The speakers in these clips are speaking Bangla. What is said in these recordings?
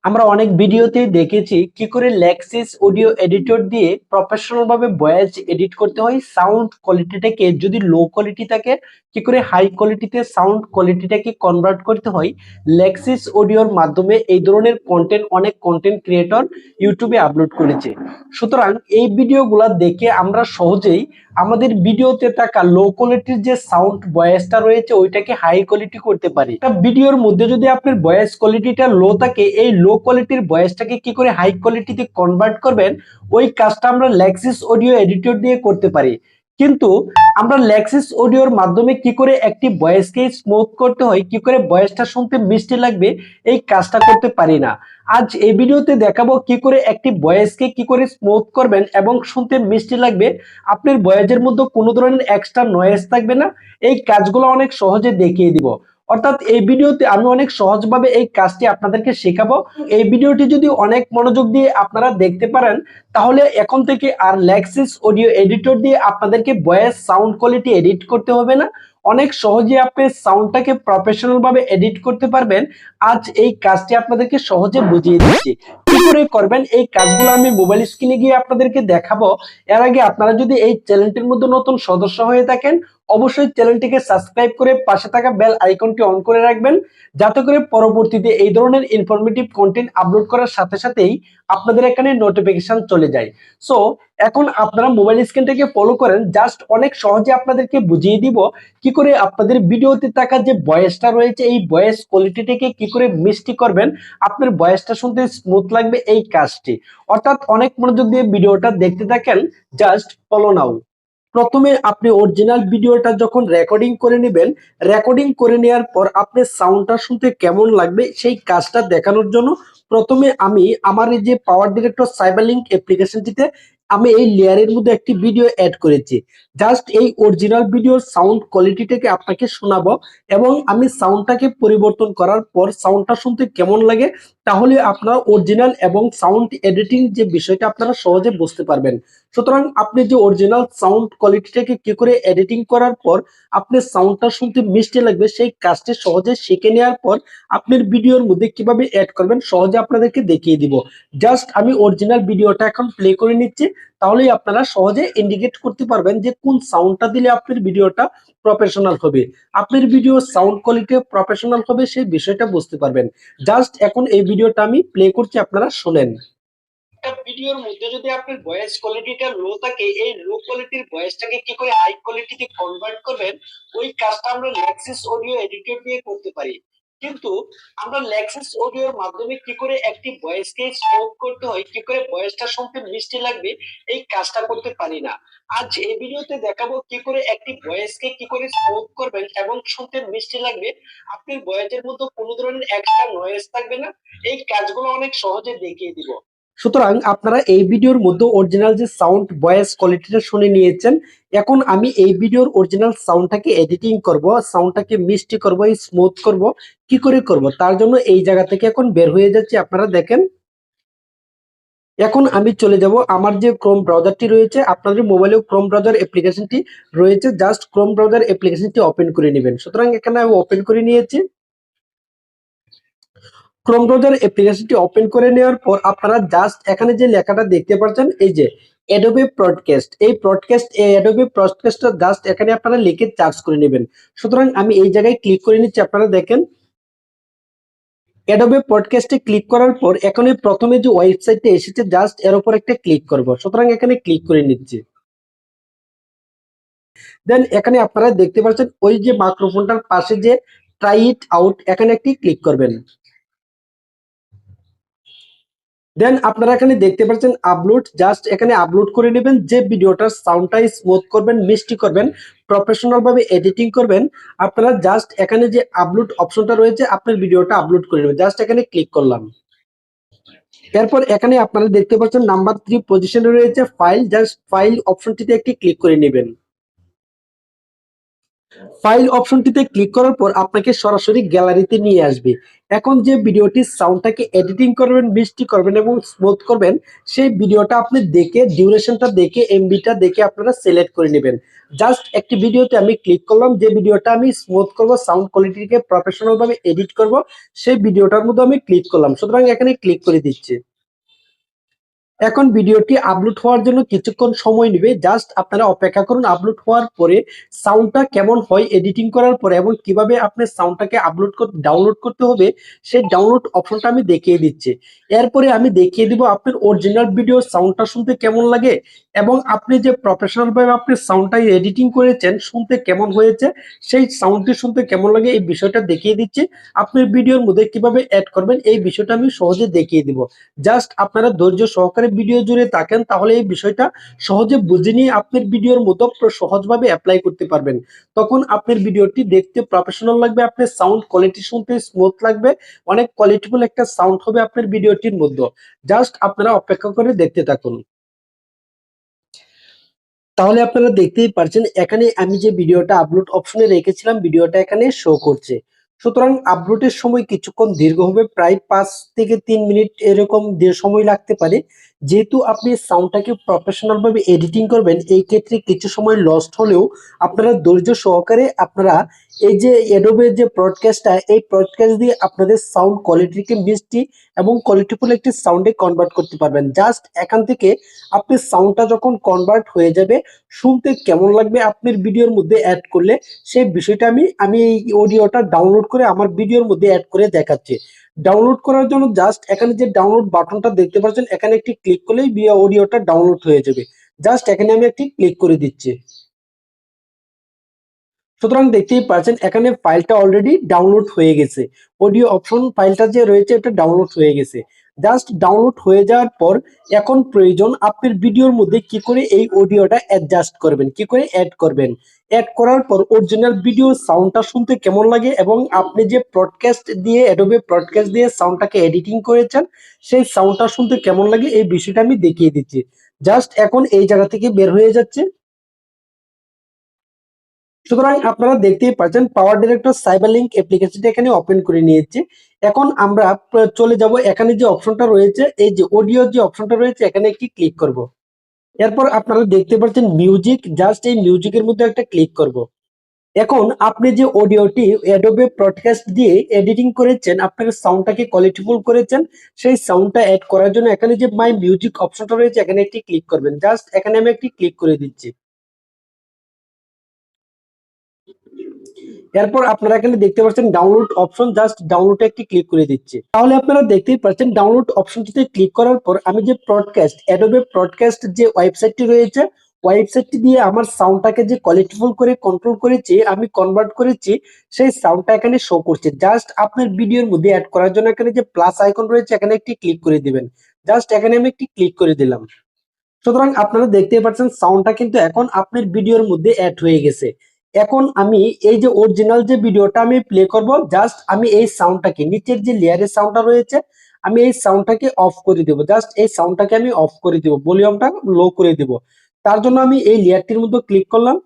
আমরা অনেক ভিডিওতে দেখেছি কি করে লেক্সিস অডিও এডিটর দিয়ে প্রফেশনাল ভাবে ভয়েস এডিট করতে হয়। সাউন্ড কোয়ালিটিটাকে যদি লো কোয়ালিটি থাকে কি করে হাই কোয়ালিটিতে সাউন্ড কোয়ালিটিটাকে কনভার্ট করতে হয় লেক্সিস অডিওর মাধ্যমে। এই ধরনের কন্টেন্ট অনেক কন্টেন্ট ক্রিয়েটর ইউটিউবে আপলোড করেছে। সুতরাং এই ভিডিওগুলো দেখে আমরা সহজেই আমাদের ভিডিওতে থাকা লো কোয়ালিটির যে সাউন্ড ভয়েসটা রয়েছে ওইটাকে হাই কোয়ালিটি করতে পারি। একটা ভিডিওর মধ্যে যদি আপনার ভয়েস কোয়ালিটিটা লো থাকে, এই লো কোয়ালিটির ভয়েসটাকে কি করে হাই কোয়ালিটিতে কনভার্ট করবেন ওই কাজটা আমরা লেক্সিস অডিও এডিটর দিয়ে করতে পারি। কিন্তু আমরা লেক্সিস অডিওর মাধ্যমে কি করে একটি ভয়েসকে স্মুথ করতে হয়, কি করে ভয়েসটা শুনতে মিষ্টি লাগবে এই কাজটা করতে পারি না। আজ এই ভিডিওতে দেখাবো কি করে একটি ভয়েসকে কি করে স্মুথ করবেন এবং শুনতে মিষ্টি লাগবে, আপনার ভয়েসের মধ্যে কোনো ধরনের এক্সট্রা নয়েজ থাকবে না। এই কাজগুলো অনেক সহজে দেখিয়ে দিব। অর্থাৎ এই ভিডিওতে আমি অনেক সহজভাবে এই কাজটি আপনাদেরকে শেখাবো। এই ভিডিওটি যদি অনেক মনোযোগ দিয়ে আপনারা দেখতে পারেন তাহলে এখন থেকে আর লেক্সিস অডিও এডিটর দিয়ে আপনাদেরকে ভয়েস সাউন্ড কোয়ালিটি এডিট করতে হবে না। অনেক সহজে আপনি সাউন্ডটাকে প্রফেশনাল ভাবে এডিট করতে পারবেন। আজ এই কাজটি আপনাদেরকে সহজে বুঝিয়ে দিচ্ছি কি করে করবেন। এই কাজগুলো আমি মোবাইল স্ক্রিনে গিয়ে আপনাদেরকে দেখাবো। এর আগে আপনারা যদি এই চ্যানেলটির মধ্যে নতুন সদস্য হয়ে থাকেন অবশ্যই চ্যানেলটিকে সাবস্ক্রাইব করে পাশে থাকা বেল আইকনটি অন করে রাখবেন, যাতে করে পরবর্তীতে এই ধরনের ইনফরমেটিভ কন্টেন্ট আপলোড করার সাথে সাথেই আপনাদের এখানে নোটিফিকেশন চলে যায়। সো এখন আপনারা মোবাইল স্ক্রিনটাকে ফলো করেন, জাস্ট অনেক সহজে আপনাদেরকে বুঝিয়ে দিব কি করে আপনাদের ভিডিওতে থাকা যে ভয়েসটা রয়েছে এই ভয়েস কোয়ালিটিটাকে কি করে মিষ্টি করবেন, আপনার ভয়েসটা শুনতে স্মুথ লাগবে এই কাজটি। অর্থাৎ অনেক মনোযোগ দিয়ে ভিডিওটা দেখতে থাকেন, জাস্ট ফলো নাও। প্রথমে আপনি অরিজিনাল ভিডিওটা যখন রেকর্ডিং করে নেবেন, রেকর্ডিং করে নেওয়ার পর আপনি সাউন্ডটা শুনতে কেমন লাগবে সেই কাজটা দেখানোর জন্য প্রথমে আমি আমার এই যে পাওয়ার ডিরেক্টর সাইবার লিঙ্ক অ্যাপ্লিকেশনটিতে আমি এই লেয়ারের মধ্যে একটি ভিডিও অ্যাড করেছি। জাস্ট এই অরিজিনাল ভিডিওর সাউন্ড কোয়ালিটিটাকে আপনাকে শোনাবো এবং আমি সাউন্ডটাকে পরিবর্তন করার পর সাউন্ডটা শুনতে কেমন লাগে, তাহলে আপনারা অরিজিনাল এবং সাউন্ড এডিটিং যে বিষয়টা আপনারা সহজে বুঝতে পারবেন। সুতরাং আপনি যে অরিজিনাল সাউন্ড কোয়ালিটিটাকে কি করে এডিটিং করার পর আপনার সাউন্ডটা শুনতে মিষ্টি লাগবে সেই কাজটি সহজে শিখে নেওয়ার পর আপনার ভিডিওর মধ্যে কিভাবে অ্যাড করবেন সহজে আপনাদেরকে দেখিয়ে দিব। জাস্ট আমি অরিজিনাল ভিডিওটা এখন প্লে করে নিচ্ছি, তাহলেই আপনারা সহজে ইন্ডিকেট করতে পারবেন যে কোন সাউন্ডটা দিলে আপনার ভিডিওটা প্রফেশনাল হবে, আপনার ভিডিও সাউন্ড কোয়ালিটি প্রফেশনাল হবে সেই বিষয়টা বুঝতে পারবেন। জাস্ট এখন এই ভিডিওটা আমি প্লে করছি, আপনারা শোনেন। একটা ভিডিওর মধ্যে যদি আপনার ভয়েস কোয়ালিটিটা লো থাকে, এই লো কোয়ালিটির ভয়েসটাকে কি করে হাই কোয়ালিটিতে কনভার্ট করবেন ওই কাজটা আমরা লেক্সিস অডিও এডিটর দিয়ে করতে পারি। কিন্তু আমরা লেক্সিস অডিওর মাধ্যমে কি করে একটি ভয়েসকে স্মুথ করতে হয়, কি করে ভয়েসটা শুনতে মিষ্টি লাগবে এই কাজটা করতে পারি না। আজ এই ভিডিওতে দেখাবো কি করে একটি ভয়েসকে কি করে স্মুথ করবেন এবং শুনতে মিষ্টি লাগবে, আপনার ভয়েসের মধ্যে কোনো ধরনের এক্সট্রা নয়েজ থাকবে না। এই কাজগুলো অনেক সহজে দেখিয়ে দিব। সুতরাং আপনারা এই ভিডিওর মধ্যে অরিজিনাল যে সাউন্ড ভয়েস কোয়ালিটিটা শুনে নিয়েছেন। এখন আমি এই ভিডিওর অরিজিনাল সাউন্ডটাকে এডিটিং করব, সাউন্ডটাকে মিষ্টি করব, স্মুথ করব। কি করে করব তার জন্য এই জায়গা থেকে এখন বের হয়ে যাচ্ছে, আপনারা দেখেন। এখন আমি চলে যাব আমার যে ক্রোম ব্রাউজারটি রয়েছে, আপনাদের মোবাইলেও ক্রোম ব্রাউজার অ্যাপ্লিকেশনটি রয়েছে, জাস্ট ক্রোম ব্রাউজার অ্যাপ্লিকেশনটি ওপেন করে নেবেন। সুতরাং এখানে আমি ওপেন করে নিয়েছি। ক্রোম ব্রাউজার অ্যাপ্লিকেশনটি ওপেন করে নেওয়ার পর আপনারা জাস্ট এখানে যে লেখাটা দেখতে পাচ্ছেন এই যে অ্যাডোবে ব্রডকাস্ট, এই ব্রডকাস্ট এই অ্যাডোবে ব্রডকাস্টটা জাস্ট এখানে আপনারা লিখে সার্চ করে নেবেন। সুতরাং আমি এই জায়গায় ক্লিক করে নিচ্ছি, আপনারা দেখেন। অ্যাডোবে পডকাস্টে ক্লিক করার পর এখানে প্রথমে যে ওয়েবসাইটটা এসেছে জাস্ট এর উপর একটা ক্লিক করব। সুতরাং এখানে ক্লিক করে নিচ্ছি। দেন এখানে আপনারা দেখতে পাচ্ছেন ওই যে মাইক্রোফোনটার পাশে যে ট্রাই ইট আউট এখানে একটি ক্লিক করবেন। দেন আপনারা এখানে দেখতে পাচ্ছেন আপলোড, জাস্ট এখানে আপলোড করে নেবেন। যে ভিডিওটার সাউন্ডটা স্মুথ করবেন, মিষ্টি করবেন, প্রফেশনাল ভাবে এডিটিং করবেন, আপনারা জাস্ট এখানে যে আপলোড অপশনটা রয়েছে আপনার ভিডিওটা আপলোড করে নেবেন। জাস্ট এখানে ক্লিক করলাম। এরপর এখানে আপনারা দেখতে পাচ্ছেন নাম্বার 3 পজিশনে রয়েছে ফাইল, জাস্ট ফাইল অপশনটিতে একটি ক্লিক করে নেবেন। ফাইল অপশনটিতে ক্লিক করার পর আপনাকে সরাসরি গ্যালারিতে নিয়ে আসবে। এখন যে ভিডিওটির সাউন্ডটাকে এডিটিং করবেন, মিষ্টি করবেন এবং স্মুথ করবেন, সেই ভিডিওটা আপনি দেখে ডিউরেশনটা দেখে এমবিটা দেখে আপনারা সিলেক্ট করে নেবেন। জাস্ট একটি ভিডিওতে আমি ক্লিক করলাম, যে ভিডিওটা আমি স্মুথ করব, সাউন্ড কোয়ালিটিকে প্রফেশনাল ভাবে এডিট করব, সেই ভিডিওটার মধ্যে আমি ক্লিক করলাম। সুতরাং এখানে ক্লিক করে দিচ্ছি। এখন ভিডিওটি আপলোড হওয়ার জন্য কিছুক্ষণ সময় নেবে, জাস্ট আপনারা অপেক্ষা করুন। আপলোড হওয়ার পরে সাউন্ডটা কেমন হয় এডিটিং করার পরে এবং কিভাবে আপনি সাউন্ডটাকে আপলোড করতে ডাউনলোড করতে হবে, সেই ডাউনলোড অপশনটা আমি দেখিয়ে দিচ্ছি। এরপরে আমি দেখিয়ে দিব আপনার অরিজিনাল ভিডিও সাউন্ডটা শুনতে কেমন লাগে এবং আপনি যে প্রফেশনাল ভাবে আপনি সাউন্ডটা এডিটিং করেছেন শুনতে কেমন হয়েছে, সেই সাউন্ডটি শুনতে কেমন লাগে এই বিষয়টা দেখিয়ে দিচ্ছি। আপনার ভিডিওর মধ্যে কিভাবে অ্যাড করবেন এই বিষয়টা আমি সহজে দেখিয়ে দিব। জাস্ট আপনারা ধৈর্য সহকারে ভিডিও জুড়ে থাকেন, তাহলে এই বিষয়টা সহজে বুঝে নিয়ে আপনার ভিডিওর মতো সহজভাবে অ্যাপ্লাই করতে পারবেন। তখন আপনার ভিডিওটি দেখতে প্রফেশনাল লাগবে, আপনার সাউন্ড কোয়ালিটি শুনতে স্মুথ লাগবে, অনেক কোয়ালিটিফুল একটা সাউন্ড হবে আপনার ভিডিওটির মধ্যে। জাস্ট আপনারা অপেক্ষা করে দেখতে থাকুন। তাহলে আপনারা দেখতেই পারছেন এখানে আমি যে ভিডিওটা আপলোড অপশনে রেখেছিলাম, ভিডিওটা এখানে শো করছে। সুতরাং আপলোডের সময় কিছুক্ষণ দীর্ঘ হবে, প্রায় 5 থেকে 3 মিনিট এরকম সময় লাগতে পারে। যেহেতু আপনি সাউন্ডটাকে প্রফেশনাল ভাবে এডিটিং করবেন, এই ক্ষেত্রে কিছু সময় লস্ট হলেও আপনারা ধৈর্য সহকারে আপনারা এই যে অ্যাডোবে যে ব্রডকাস্টটা, এই ব্রডকাস্ট দিয়ে আপনাদের সাউন্ড কোয়ালিটিকে মিষ্টি এবং কোয়ালিটিফুল একটি সাউন্ডে কনভার্ট করতে পারবেন। জাস্ট এখান থেকে আপনি সাউন্ডটা যখন কনভার্ট হয়ে যাবে, শুনতে কেমন লাগবে আপনার ভিডিওর মধ্যে অ্যাড করলে, সেই বিষয়টা আমি এই অডিওটা ডাউনলোড করে আমার ভিডিওর মধ্যে অ্যাড করে দেখাচ্ছি। ডাউনলোড করার জন্য জাস্ট এখানে যে ডাউনলোড বাটনটা দেখতে পাচ্ছেন, এখানে একটি ক্লিক করলেই অডিওটা ডাউনলোড হয়ে যাবে। জাস্ট এখানে আমি একটি ক্লিক করে দিচ্ছি। সুতরাং দেখতেই পাচ্ছেন এখানে ফাইলটা অলরেডি ডাউনলোড হয়ে গেছে। অডিও অপশন ফাইলটা যে রয়েছে এটা ডাউনলোড হয়ে গেছে। জাস্ট ডাউনলোড হয়ে যাওয়ার পর এখন প্রয়োজন আপনার ভিডিওর মধ্যে কি করে এই অডিওটা অ্যাডজাস্ট করবেন, কি করে অ্যাড করবেন। অ্যাড করার পর অরিজিনাল ভিডিও সাউন্ডটা শুনতে কেমন লাগে এবং আপনি যে ব্রডকাস্ট দিয়ে অ্যাডোবে ব্রডকাস্ট দিয়ে সাউন্ডটাকে এডিটিং করেছেন, সেই সাউন্ডটা শুনতে কেমন লাগে এই বিষয়টা আমি দেখিয়ে দিচ্ছি। জাস্ট এখন এই জায়গা থেকে বের হয়ে যাচ্ছে। সুতরাং আপনারা দেখতেই পাচ্ছেন পাওয়ার ডিরেক্টর সাইবার লিঙ্ক অ্যাপ্লিকেশনটা এখানে ওপেন করে নিয়েছি। এখন আমরা চলে যাব, এখানে যে অপশনটা রয়েছে, এই যে অডিও যে অপশনটা রয়েছে এখানে একটি ক্লিক করব। এরপর আপনারা দেখতে পাচ্ছেন মিউজিক, জাস্ট এই মিউজিকের মধ্যে একটা ক্লিক করব। এখন আপনি যে অডিওটি অ্যাডোবে ব্রডকাস্ট দিয়ে এডিটিং করেছেন, আপনার সাউন্ডটাকে কোয়ালিটিফুল করেছেন, সেই সাউন্ডটা অ্যাড করার জন্য এখানে যে মাই মিউজিক অপশনটা রয়েছে এখানে একটি ক্লিক করবেন। জাস্ট এখানে আমি একটি ক্লিক করে দিচ্ছি। এরপর আপনারা এখানে দেখতে পাচ্ছেন ডাউনলোড অপশন, জাস্ট ডাউনলোডে একটি ক্লিক করে দিচ্ছি। তাহলে আপনারা দেখতেই পাচ্ছেন ডাউনলোড অপশনটিতে ক্লিক করার পর আমি যে ব্রডকাস্ট অ্যাডোবে ব্রডকাস্ট যে ওয়েবসাইটটি রয়েছে, ওয়েবসাইটটি দিয়ে আমার সাউন্ডটাকে যে কোয়ালিটিফুল করে কন্ট্রোল করেছি, আমি কনভার্ট করেছি, সেই সাউন্ডটা এখানে শো করছে। জাস্ট আপনার ভিডিওর মধ্যে অ্যাড করার জন্য এখানে যে প্লাস আইকন রয়েছে এখানে একটি ক্লিক করে দিবেন। জাস্ট এখানে আমি একটি ক্লিক করে দিলাম। সুতরাং আপনারা দেখতেই পাচ্ছেন সাউন্ডটা কিন্তু এখন আপনার ভিডিওর মধ্যে অ্যাড হয়ে গেছে। এখন আমি এই যে অরিজিনাল যে ভিডিওটা আমি প্লে করব, জাস্ট আমি এই সাউন্ডটাকে নিচের যে লেয়ারের সাউন্ডটা রয়েছে আমি এই সাউন্ডটাকে অফ করে দেব। জাস্ট এই সাউন্ডটাকে আমি অফ করে দেব, ভলিউমটা লো করে দেব। তার জন্য আমি এই লেয়ারটির মধ্যে ক্লিক করলাম।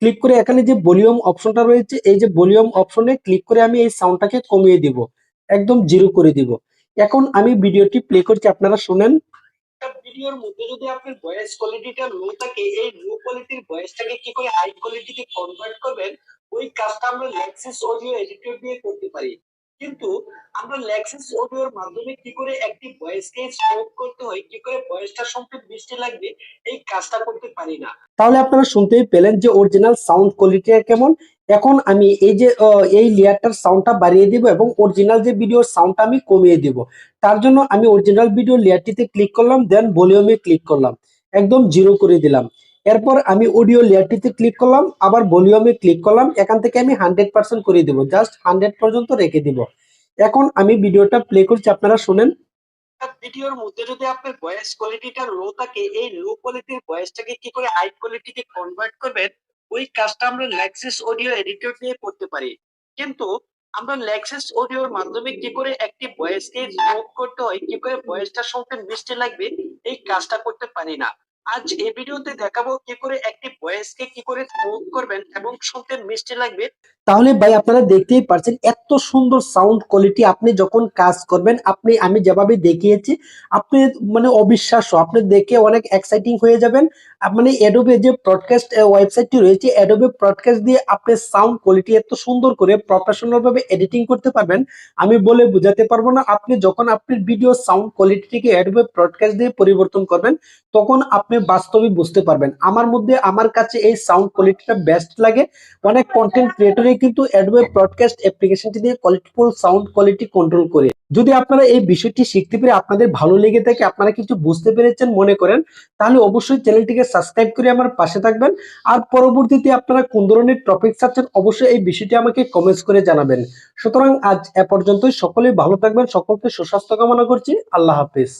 ক্লিক করে এখানে যে ভলিউম অপশনটা রয়েছে, এই যে ভলিউম অপশনে ক্লিক করে আমি এই সাউন্ডটাকে কমিয়ে দিব, একদম জিরো করে দিব। এখন আমি ভিডিওটি প্লে করছি, আপনারা শুনেন। একটা ভিডিওর মধ্যে যদি আপনার ভয়েস কোয়ালিটিটা লো থাকে, এই লো কোয়ালিটির ভয়েসটাকে কি করে হাই কোয়ালিটিতে কনভার্ট করবেন, ওই কাজটা আমরা লেক্সিস অডিও এডিটর দিয়ে করতে পারি। কিন্তু আমরা লেক্সিস অডিওর মাধ্যমে কি করে একটি ভয়েসকে স্মুথ করতে হয়, কি করে ভয়েসটা শুনতে মিষ্টি লাগবে, এই কাজটা করতে পারি না। তাহলে আপনারা শুনতেই পেলেন যে অরিজিনাল সাউন্ড কোয়ালিটিটা কেমন। এখন আমি এই যে এই লেয়ারটার সাউন্ডটা বাড়িয়ে দিব এবং অরিজিনাল যে ভিডিওর সাউন্ডটা আমি কমিয়ে দিব। তার জন্য আমি অরিজিনাল ভিডিও লেয়ারটিতে ক্লিক করলাম, দেন ভলিউমে ক্লিক করলাম, একদম জিরো করে দিলাম। এরপর আমি অডিও লেয়ারটিতে ক্লিক করলাম, আবার ভলিউমে ক্লিক করলাম, এখান থেকে আমি 100% করে দিব, জাস্ট 100 পর্যন্ত রেখে দিব। এখন আমি ভিডিওটা প্লে করছি, আপনারা শুনেন। ভিডিওর মধ্যে যদি আপনার ভয়েস কোয়ালিটিটা লো থাকে, এই লো কোয়ালিটির ভয়েসটাকে কি করে হাই কোয়ালিটিতে কনভার্ট করবেন, ওই কাজটা আমরা লেক্সিস অডিও এডিটর দিয়ে করতে পারি। কিন্তু আমরা লেক্সিস অডিওর মাধ্যমে কি করে একটি ভয়েসকে স্মুথ করতে হয়, কি করে ভয়েসটা শুনতে মিষ্টি লাগবে, এই কাজটা করতে পারি না। আজ এই ভিডিওতে দেখাবো কি করে একটি ভয়েসকে কি করে স্মুথ করবেন এবং শুনতে মিষ্টি লাগবে। তাহলে ভাই আপনারা দেখতেই পারছেন এত সুন্দর সাউন্ড কোয়ালিটি। আপনি যখন কাজ করবেন, আমি যেভাবে দেখিয়েছি, আপনি মানে অবিশ্বাস্য, আপনি দেখে অনেক এক্সাইটিং হয়ে যাবেন। মানে অ্যাডোবে যে ব্রডকাস্ট ওয়েবসাইটটি রয়েছে, অ্যাডোবে ব্রডকাস্ট দিয়ে আপনি সাউন্ড কোয়ালিটি এত সুন্দর করে প্রফেশনাল ভাবে এডিটিং করতে পারবেন, আমি বলে বোঝাতে পারবো না। আপনি যখন আপনার ভিডিও সাউন্ড কোয়ালিটিকে অ্যাডোবে ব্রডকাস্ট দিয়ে পরিবর্তন করবেন, তখন আপনি বাস্তবে বুঝতে পারবেন। আমার কাছে এই সাউন্ড কোয়ালিটিটা বেস্ট লাগে। অনেক কন্টেন্ট ক্রিয়েটরই কিন্তু অ্যাডোবে ব্রডকাস্ট অ্যাপ্লিকেশনটি দিয়ে কোয়ালিটিফুল সাউন্ড কোয়ালিটি কন্ট্রোল করে। যদি আপনারা এই বিষয়টি শিখতে পেরে আপনাদের ভালো লেগে থাকে, আপনারা কিছু বুঝতে পেরেছেন মনে করেন, তাহলে অবশ্যই চ্যানেলটিকে সাবস্ক্রাইব করে আমার পাশে থাকবেন। আর পরবর্তীতে আপনারা কোন ধরনের টপিক চাচ্ছেন, অবশ্যই এই বিষয়টি আমাকে কমেন্টস করে জানাবেন। সুতরাং আজ এ পর্যন্তই। সকলেই ভালো থাকবেন, সকলকে সুস্বাস্থ্য কামনা করছি। আল্লাহ হাফেজ।